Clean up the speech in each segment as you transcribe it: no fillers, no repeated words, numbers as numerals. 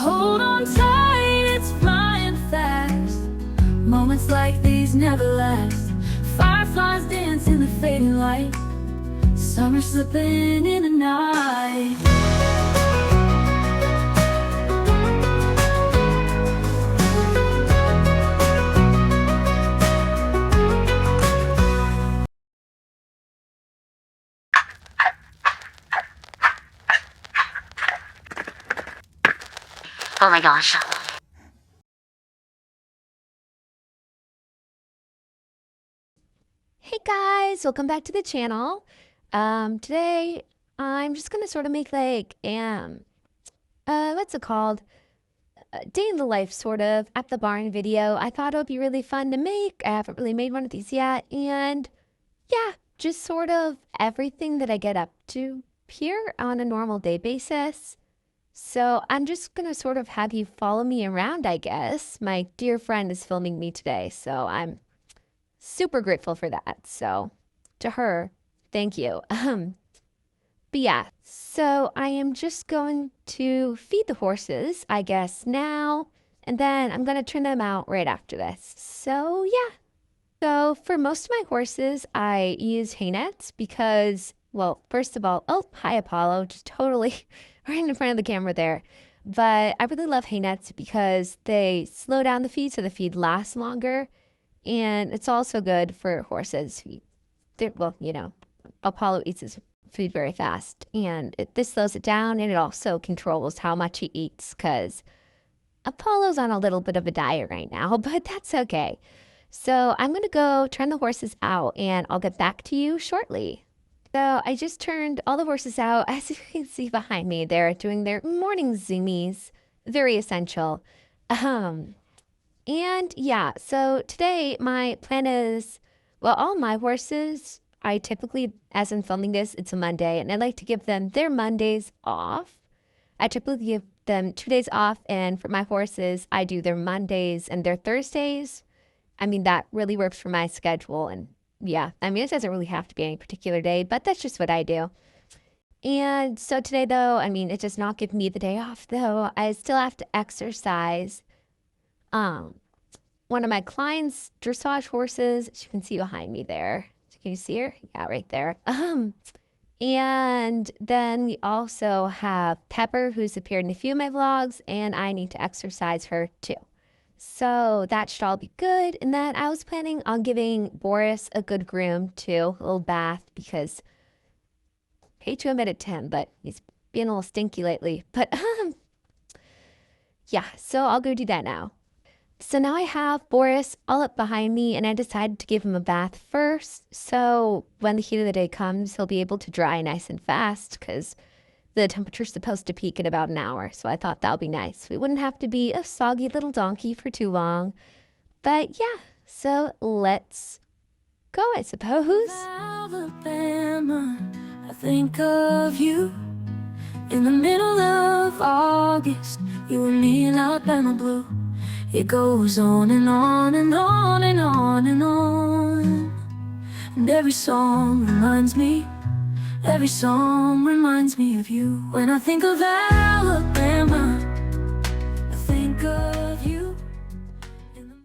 hold on tight, it's flying fast. Moments like these never last. Fireflies dance in the fading light. Summer slipping in the night. Oh my gosh. Hey guys, welcome back to the channel. Today I'm just gonna sort of make like what's it called? A day in the life sort of at the barn video. I thought it would be really fun to make. I haven't really made one of these yet, and yeah, just sort of everything that I get up to here on a normal day basis. So I'm just gonna sort of have you follow me around, I guess. My dear friend is filming me today, so I'm super grateful for that. So to her, thank you. But yeah, so I am just going to feed the horses, I guess now, and then I'm going to turn them out right after this. So yeah. So for most of my horses, I use hay nets because, well, first of all, oh, hi Apollo, just totally right in front of the camera there. But I really love hay nets because they slow down the feed so the feed lasts longer. And it's also good for horses. Well, you know, Apollo eats his food very fast. And this slows it down, and it also controls how much he eats because Apollo's on a little bit of a diet right now, but that's okay. So I'm going to go turn the horses out, and I'll get back to you shortly. So I just turned all the horses out. As you can see behind me, they're doing their morning zoomies. Very essential. And yeah, so today my plan is, well, all my horses, I typically, as I'm filming this, it's a Monday, and I like to give them their Mondays off. I typically give them 2 days off, and for my horses, I do their Mondays and their Thursdays. I mean, that really works for my schedule, and yeah, I mean, it doesn't really have to be any particular day, but that's just what I do. And so today, though, I mean, it does not give me the day off, though. I still have to exercise. One of my clients' dressage horses, as you can see behind me there. Can you see her? Yeah, right there. And then we also have Pepper, who's appeared in a few of my vlogs, and I need to exercise her too. So that should all be good. And then I was planning on giving Boris a good groom too, a little bath, because I hate to admit it to him, but he's being a little stinky lately. But yeah, so I'll go do that now. So now I have Boris all up behind me, and I decided to give him a bath first. So when the heat of the day comes, he'll be able to dry nice and fast because the temperature's supposed to peak in about an hour. So I thought that would be nice. We wouldn't have to be a soggy little donkey for too long. But yeah, so let's go, I suppose. Alabama, I think of you. In the middle of August, you and me in Alabama blue. It goes on and on and on and on and on. And every song reminds me of you. When I think of Alabama, I think of you.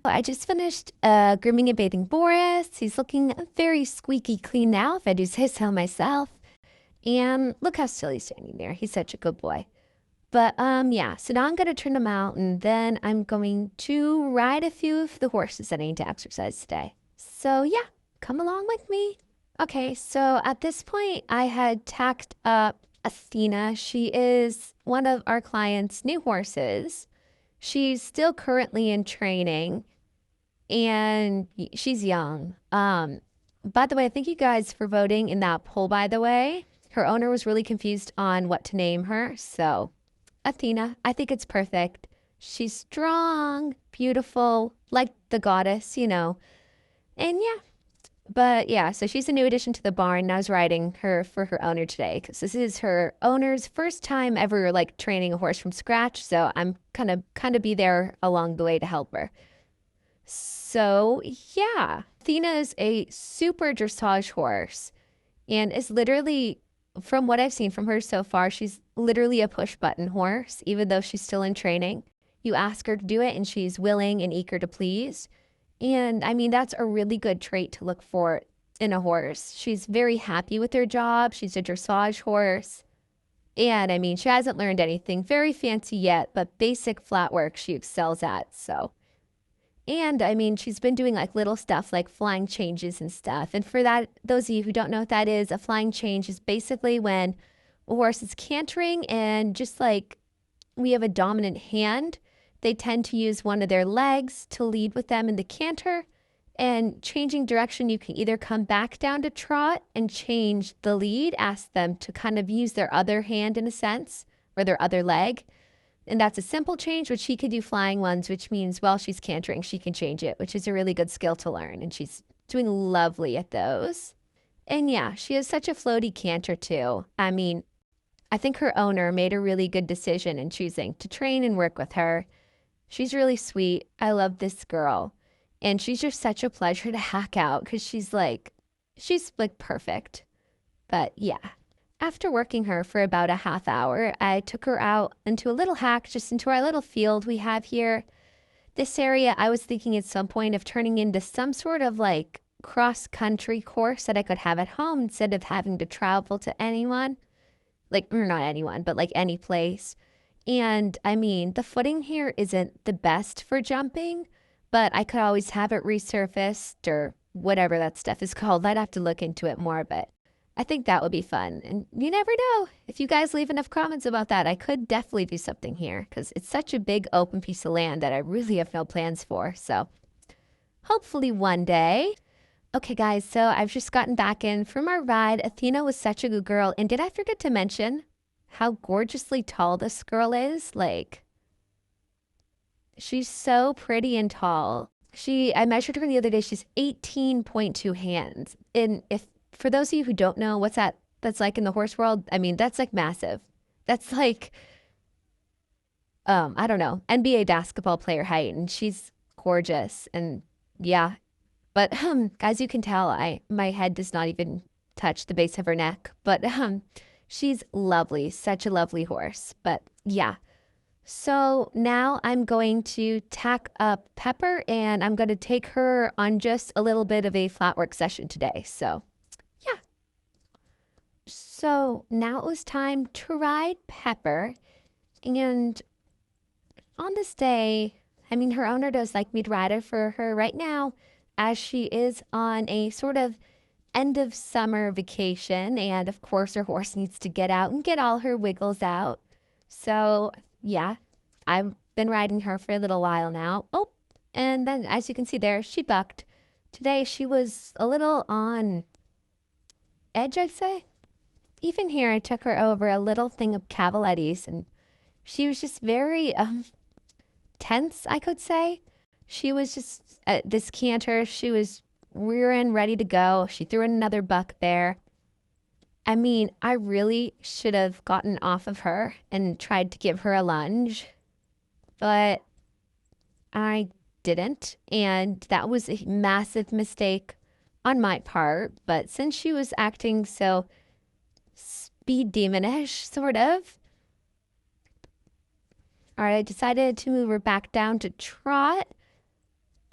I just finished grooming and bathing Boris. He's looking very squeaky clean now, if I do say so myself. And look how still he's standing there. He's such a good boy. But yeah, so now I'm going to turn them out, and then I'm going to ride a few of the horses that I need to exercise today. So yeah, come along with me. Okay, so at this point, I had tacked up Athena. She is one of our clients' new horses. She's still currently in training, and she's young. By the way, thank you guys for voting in that poll, by the way. Her owner was really confused on what to name her, so Athena, I think it's perfect. She's strong, beautiful, like the goddess, you know. And yeah, but yeah, so she's a new addition to the barn, and I was riding her for her owner today because this is her owner's first time ever like training a horse from scratch. So I'm kind of be there along the way to help her. So yeah, Athena is a super dressage horse and is literally from what I've seen from her so far, she's literally a push button horse, even though she's still in training. You ask her to do it and she's willing and eager to please. And I mean, that's a really good trait to look for in a horse. She's very happy with her job. She's a dressage horse. And I mean, she hasn't learned anything very fancy yet, but basic flat work she excels at. So, and I mean, she's been doing like little stuff like flying changes and stuff. And for that, those of you who don't know what that is, a flying change is basically when a horse is cantering and just like we have a dominant hand, they tend to use one of their legs to lead with them in the canter. And changing direction, you can either come back down to trot and change the lead, ask them to kind of use their other hand in a sense, or their other leg. And that's a simple change, which she could do flying ones, which means while she's cantering, she can change it, which is a really good skill to learn. And she's doing lovely at those. And yeah, she has such a floaty canter too. I mean, I think her owner made a really good decision in choosing to train and work with her. She's really sweet. I love this girl. And she's just such a pleasure to hack out because she's like perfect. But yeah, after working her for about a half hour, I took her out into a little hack, just into our little field we have here. This area, I was thinking at some point of turning into some sort of like cross-country course that I could have at home instead of having to travel to anyone. Like, or not anyone, but like any place. And I mean, the footing here isn't the best for jumping, but I could always have it resurfaced or whatever that stuff is called. I'd have to look into it more, but I think that would be fun. And you never know. If you guys leave enough comments about that, I could definitely do something here because it's such a big open piece of land that I really have no plans for. So hopefully one day. Okay, guys, so I've just gotten back in from our ride. Athena was such a good girl. And did I forget to mention how gorgeously tall this girl is? Like, she's so pretty and tall. I measured her the other day. She's 18.2 hands. And if for those of you who don't know what's that's like in the horse world, I mean, that's like massive. That's like, I don't know, NBA basketball player height. And she's gorgeous. And yeah, but guys, you can tell my head does not even touch the base of her neck. But she's lovely, such a lovely horse. But yeah. So now I'm going to tack up Pepper and I'm going to take her on just a little bit of a flat work session today. So yeah. So now it was time to ride Pepper. And on this day, I mean, her owner does like me to ride her for her right now as she is on a sort of end of summer vacation. And of course, her horse needs to get out and get all her wiggles out. So yeah, I've been riding her for a little while now. Oh, and then as you can see there, she bucked. Today she was a little on edge, I'd say. Even here, I took her over a little thing of Cavalettis, and she was just very tense, I could say. She was just this canter. She was rearing, ready to go. She threw in another buck there. I mean, I really should have gotten off of her and tried to give her a lunge, but I didn't. And that was a massive mistake on my part. But since she was acting so speed demonish, sort of, all right, I decided to move her back down to trot.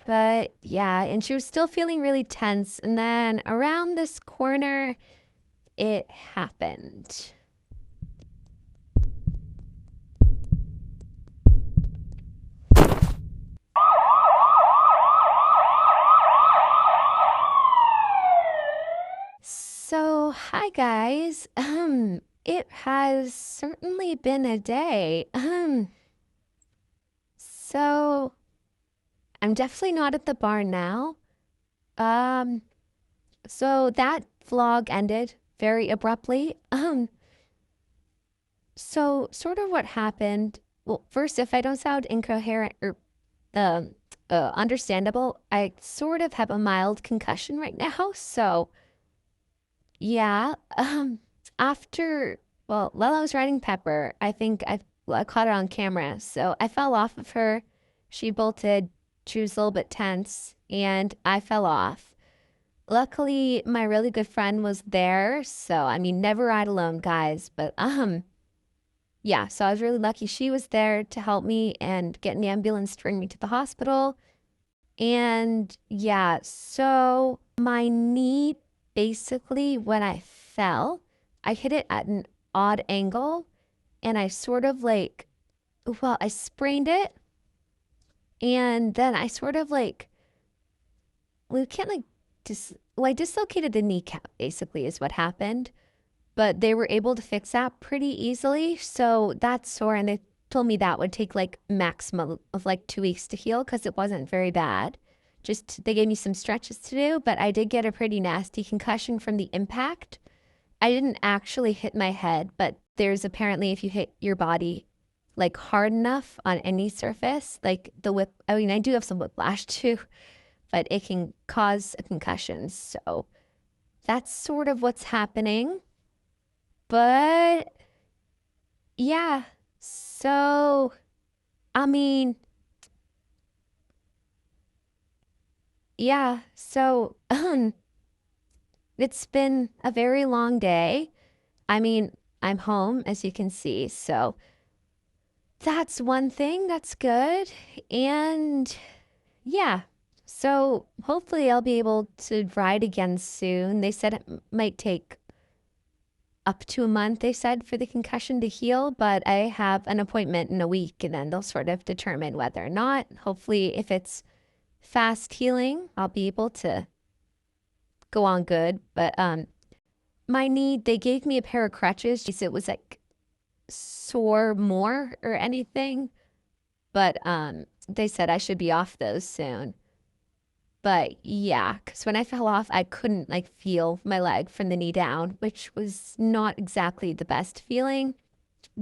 But yeah, and she was still feeling really tense. And then around this corner, it happened. So, hi guys. It has certainly been a day. So I'm definitely not at the barn now. So that vlog ended very abruptly. So sort of what happened, well, first, if I don't sound incoherent or understandable, I sort of have a mild concussion right now. So yeah, while I was riding Pepper, I think I caught it on camera. So I fell off of her. She bolted. She was a little bit tense and I fell off. luckily my really good friend was there. So, I mean, never ride alone, guys. But, yeah, so I was really lucky she was there to help me and get an ambulance to bring me to the hospital. And yeah, so my knee, basically, when I fell, I hit it at an odd angle and I sort of like, well, I sprained it. And then I sort of like, well, you can't like, I dislocated the kneecap, basically, is what happened. But they were able to fix that pretty easily. So that's sore. And they told me that would take like maximum of like 2 weeks to heal because it wasn't very bad. Just they gave me some stretches to do, but I did get a pretty nasty concussion from the impact. I didn't actually hit my head, but there's apparently if you hit your body like hard enough on any surface, like the whip, I mean, I do have some whiplash too, but it can cause a concussion. So that's sort of what's happening. But yeah, so I mean, yeah, so it's been a very long day. I mean, I'm home, as you can see, so that's one thing that's good. And yeah, so hopefully I'll be able to ride again soon. They said it might take up to a month, they said, for the concussion to heal, but I have an appointment in a week and then they'll sort of determine whether or not. Hopefully, if it's fast healing, I'll be able to go on good. But my knee, they gave me a pair of crutches. It was like sore more or anything, but they said I should be off those soon. But yeah, because when I fell off, I couldn't like feel my leg from the knee down, which was not exactly the best feeling.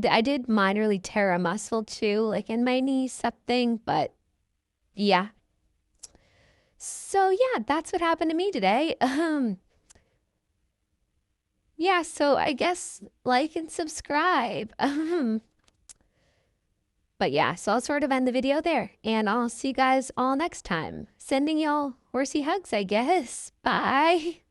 I did minorly tear a muscle too, like in my knee, something, but yeah. So yeah, that's what happened to me today. Yeah, so I guess like and subscribe. But yeah, so I'll sort of end the video there, and I'll see you guys all next time. Sending y'all horsey hugs, I guess. Bye.